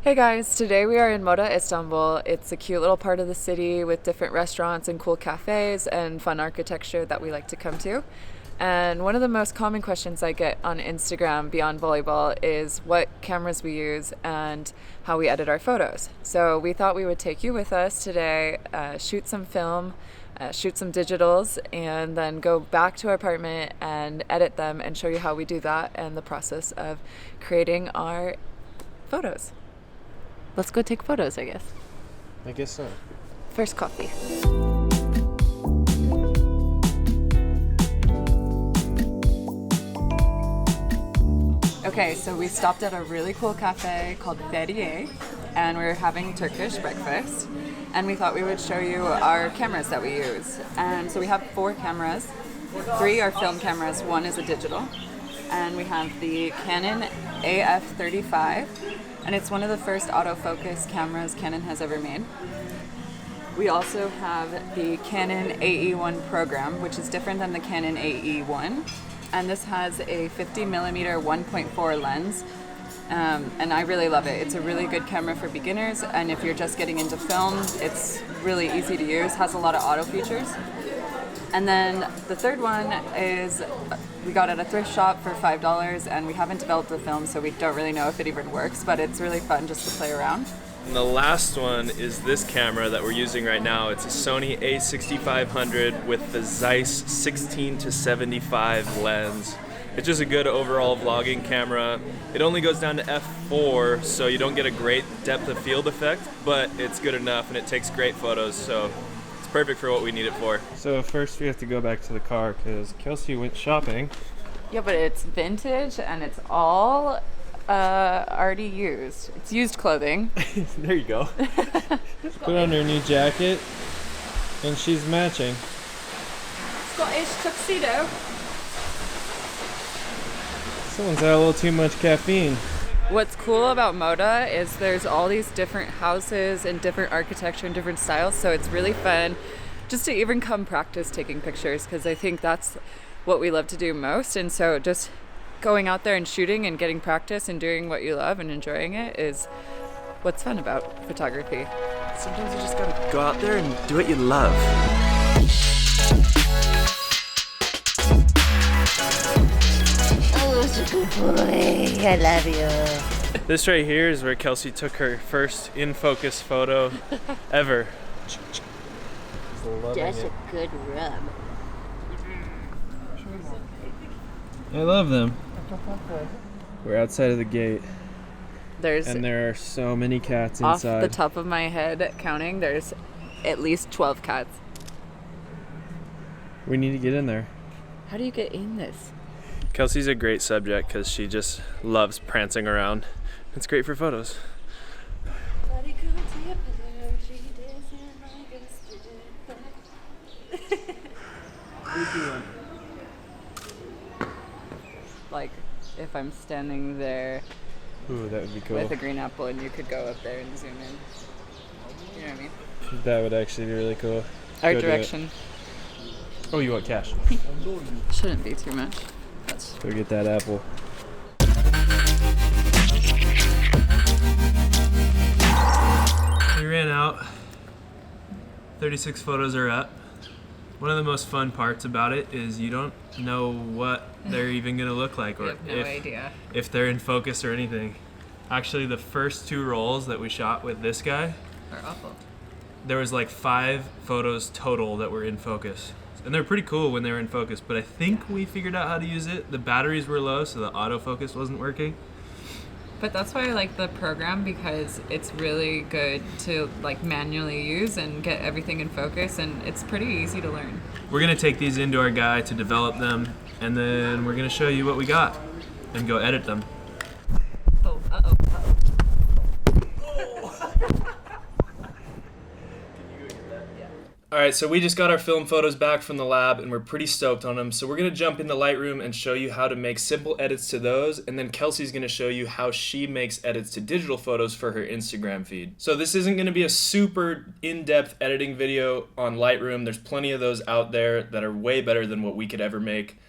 Hey guys, today we are in Moda, Istanbul. It's a cute little part of the city with different restaurants and cool cafes and fun architecture that we like to come to. And one of the most common questions I get on Instagram beyond volleyball is what cameras we use and how we edit our photos. So we thought we would take you with us today, shoot some film, shoot some digitals, and then go back to our apartment and edit them and show you how we do that and the process of creating our photos. Let's go take photos, I guess. I guess so. First coffee. Okay, so we stopped at a really cool cafe called Feriye, and we're having Turkish breakfast. And we thought we would show you our cameras that we use. And so we have 4 cameras. 3 are film cameras, 1 is a digital. And we have the Canon AF35. And it's one of the first autofocus cameras Canon has ever made. We also have the Canon AE1 program, which is different than the Canon AE1. And this has a 50mm 1.4 lens. And I really love it. It's a really good camera for beginners. And if you're just getting into film, it's really easy to use, has a lot of auto features. And then the third one is we got at a thrift shop for $5, and we haven't developed the film, so we don't really know if it even works, but it's really fun just to play around. And the last one is this camera that we're using right now. It's a Sony a6500 with the Zeiss 16-75 lens. It's just a good overall vlogging camera. It only goes down to f4, so you don't get a great depth of field effect, but it's good enough and it takes great photos, so it's perfect for what we need it for. So first we have to go back to the car because Kelsey went shopping. Yeah, but it's vintage and it's all already used. It's used clothing. There you go. Put on her new jacket and she's matching. Scottish tuxedo. Someone's had a little too much caffeine. What's cool about Moda is there's all these different houses and different architecture and different styles, so it's really fun just to even come practice taking pictures, because I think that's what we love to do most. And so just going out there and shooting and getting practice and doing what you love and enjoying it is what's fun about photography. Sometimes you just gotta go out there and do what you love. Oh, such a good boy. I love you. This right here is where Kelsey took her first in-focus photo ever. That's a good rub. I love them. We're outside of the gate, There's, and there are so many cats off inside. the top of my head counting, there's at least 12 cats. We need to get in there. How do you get in this? Kelsey's a great subject because she just loves prancing around. It's great for photos. Like, if I'm standing there Ooh, that would be cool. with a green apple and you could go up there and zoom in. You know what I mean? That would actually be really cool. Art Go do it. direction. Oh, you want cash? Shouldn't be too much. That's Go get that apple. We ran out. 36 photos are up. One of the most fun parts about it is you don't know what they're even gonna look like, or have no idea. if they're in focus or anything. Actually, the first 2 rolls that we shot with this guy, are awful. there was like 5 photos total that were in focus. And they're pretty cool when they were in focus, but I think we figured out how to use it. The batteries were low, so the autofocus wasn't working. But that's why I like the program, because it's really good to like manually use and get everything in focus, and it's pretty easy to learn. We're gonna take these into our guy to develop them, and then we're gonna show you what we got and go edit them. Oh, uh-oh. All right, so we just got our film photos back from the lab and we're pretty stoked on them. So we're gonna jump into Lightroom and show you how to make simple edits to those, and then Kelsey's gonna show you how she makes edits to digital photos for her Instagram feed. So this isn't gonna be a super in-depth editing video on Lightroom. There's plenty of those out there that are way better than what we could ever make.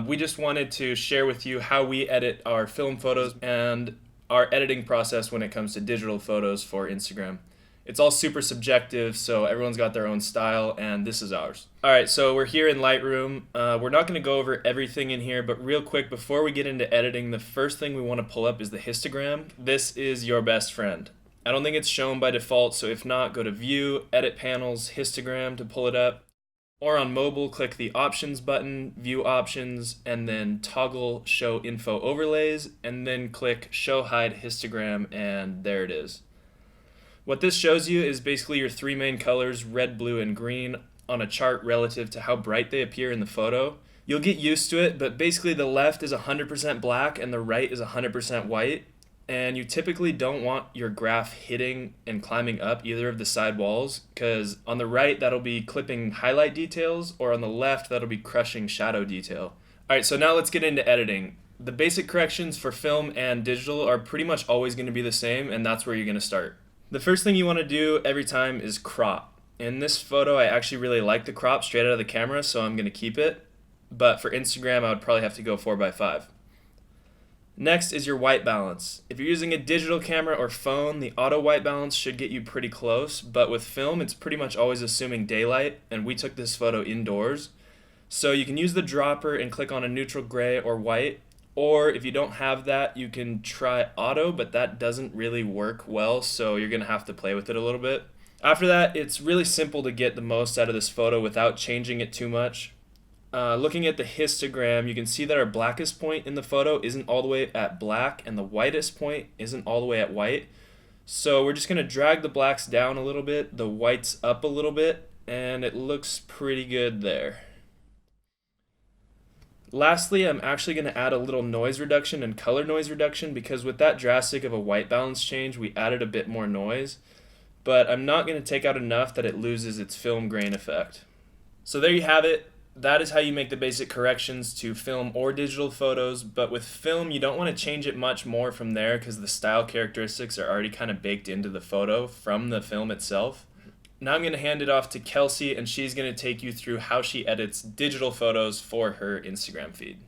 We just wanted to share with you how we edit our film photos and our editing process when it comes to digital photos for Instagram. It's all super subjective, so everyone's got their own style, and this is ours. All right, so we're here in Lightroom. We're not going to go over everything in here, but real quick, before we get into editing, the first thing we want to pull up is the histogram. This is your best friend. I don't think it's shown by default, so if not, go to View, Edit Panels, Histogram to pull it up. Or on mobile, click the Options button, View Options, and then toggle Show Info Overlays, and then click Show Hide Histogram, and there it is. What this shows you is basically your three main colors, red, blue, and green, on a chart relative to how bright they appear in the photo. You'll get used to it, but basically the left is 100% black and the right is 100% white. And you typically don't want your graph hitting and climbing up either of the side walls, because on the right that'll be clipping highlight details, or on the left that'll be crushing shadow detail. Alright, so now let's get into editing. The basic corrections for film and digital are pretty much always going to be the same, and that's where you're going to start. The first thing you want to do every time is crop. In this photo, I actually really like the crop straight out of the camera, so I'm going to keep it. But for Instagram, I would probably have to go 4x5. Next is your white balance. If you're using a digital camera or phone, the auto white balance should get you pretty close, but with film, it's pretty much always assuming daylight, and we took this photo indoors. So you can use the dropper and click on a neutral gray or white, or if you don't have that, you can try auto, but that doesn't really work well, so you're gonna have to play with it a little bit. After that, it's really simple to get the most out of this photo without changing it too much. Looking at the histogram, you can see that our blackest point in the photo isn't all the way at black, and the whitest point isn't all the way at white. So we're just gonna drag the blacks down a little bit, the whites up a little bit, and it looks pretty good there. Lastly, I'm actually going to add a little noise reduction and color noise reduction, because with that drastic of a white balance change, we added a bit more noise, but I'm not going to take out enough that it loses its film grain effect. So there you have it. That is how you make the basic corrections to film or digital photos, but with film, you don't want to change it much more from there because the style characteristics are already kind of baked into the photo from the film itself. Now I'm going to hand it off to Kelsey, and she's going to take you through how she edits digital photos for her Instagram feed.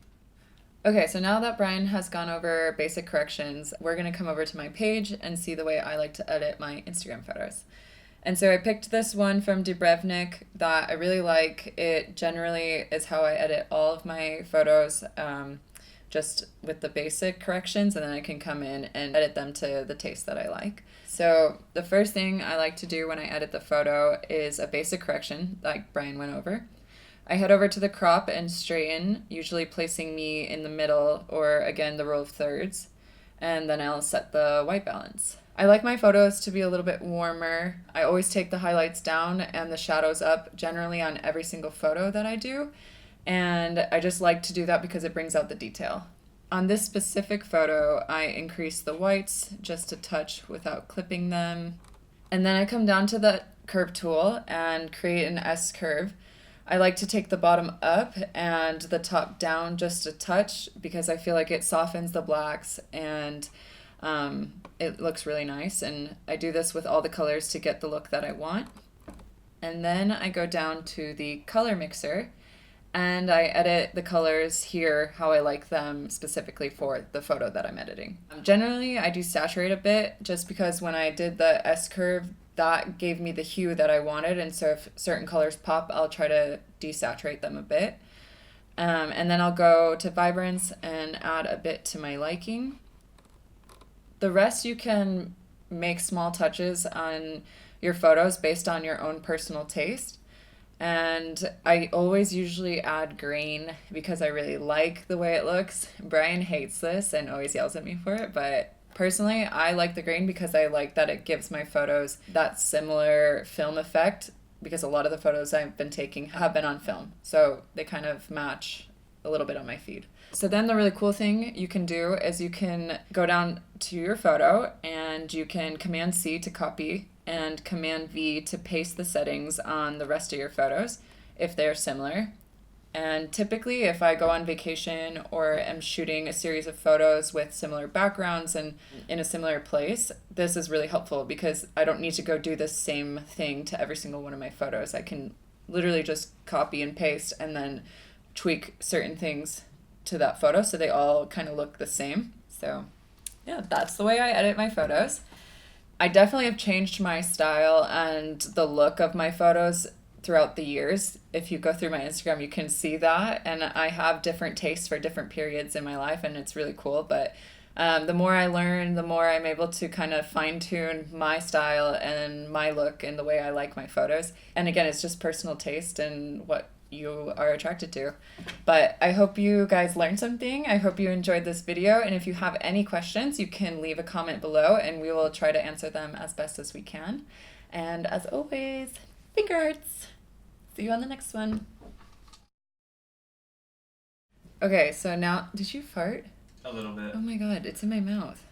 Okay, so now that Brian has gone over basic corrections, we're going to come over to my page and see the way I like to edit my Instagram photos. And so I picked this one from Dubrevnik that I really like. It generally is how I edit all of my photos, just with the basic corrections, and then I can come in and edit them to the taste that I like. So the first thing I like to do when I edit the photo is a basic correction, like Brian went over. I head over to the crop and straighten, usually placing me in the middle, or again the rule of thirds, and then I'll set the white balance. I like my photos to be a little bit warmer. I always take the highlights down and the shadows up, generally on every single photo that I do, and I just like to do that because it brings out the detail. On this specific photo, I increase the whites just a touch without clipping them. And then I come down to the curve tool and create an S curve. I like to take the bottom up and the top down just a touch because I feel like it softens the blacks and it looks really nice. And I do this with all the colors to get the look that I want. And then I go down to the color mixer and I edit the colors here how I like them specifically for the photo that I'm editing. Generally, I do saturate a bit just because when I did the S-curve, that gave me the hue that I wanted, and so if certain colors pop, I'll try to desaturate them a bit. And then I'll go to vibrance and add a bit to my liking. The rest you can make small touches on your photos based on your own personal taste. And I always usually add green because I really like the way it looks. Brian hates this and always yells at me for it, but personally I like the green because I like that it gives my photos that similar film effect, because a lot of the photos I've been taking have been on film, so they kind of match a little bit on my feed. So then the really cool thing you can do is you can go down to your photo and you can Command C to copy and Command V to paste the settings on the rest of your photos if they're similar. And typically if I go on vacation or am shooting a series of photos with similar backgrounds and in a similar place, this is really helpful because I don't need to go do the same thing to every single one of my photos. I can literally just copy and paste and then tweak certain things to that photo so they all kind of look the same. So yeah, that's the way I edit my photos. I definitely have changed my style and the look of my photos throughout the years. If you go through my Instagram, you can see that. And I have different tastes for different periods in my life, and it's really cool. But the more I learn, the more I'm able to kind of fine tune my style and my look and the way I like my photos. And again, it's just personal taste and what you are attracted to. But I hope you guys learned something. I hope you enjoyed this video. And if you have any questions, you can leave a comment below and we will try to answer them as best as we can. And as always, finger hearts. See you on the next one. Okay, so now, did you fart? A little bit. Oh my god, it's in my mouth.